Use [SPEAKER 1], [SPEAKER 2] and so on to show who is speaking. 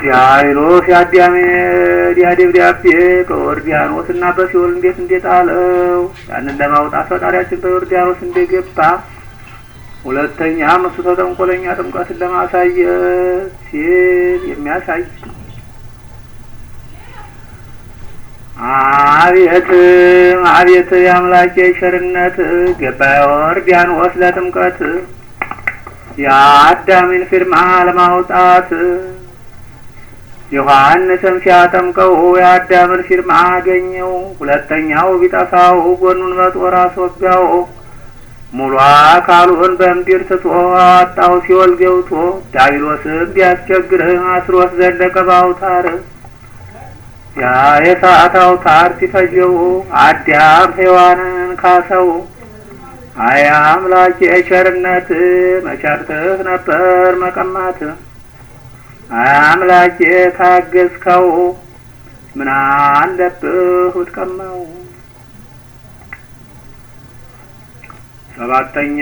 [SPEAKER 1] ዲያብሎስ ደብዳቤ በዮርዳኖስና በሲኦል እንዴት እንደጣለው ያንን ለማውጣት ፈጣሪያችን በዮርዳኖስ እንደገባ ሁለተኛም እሱ ተንኮለኛ ጥምቀትን ለማሳየት ሲል የሚያሳይ አቤት የአምላኬ ቸርነት ገባ ዮርዳኖስ ለጥምቀት የአዳምን ፊርማ ለማውጣት ዮሐንስም ሲያጠምቀው የአዳምን ፊርማ አገኘው። ሁለተኛው ቢጠፋው ጎኑን በጦር አስወጋው። ሙሉ አካሉን በምድር ትቶ አወጣው ሲኦል ገብቶ ዲያብሎስም ቢያስቸግርህ አስሮት ዘለቀ በአውታር ያ የሰዓት አውታር ሲፈጀው አዳም ሔዋንን ካሰው። አይ አምላኬ ቸርነት መቸርትህ ነበር መቀማት አምላኬ ታገስከው ምን አለብህ ብትቀማው። ሰባተኛ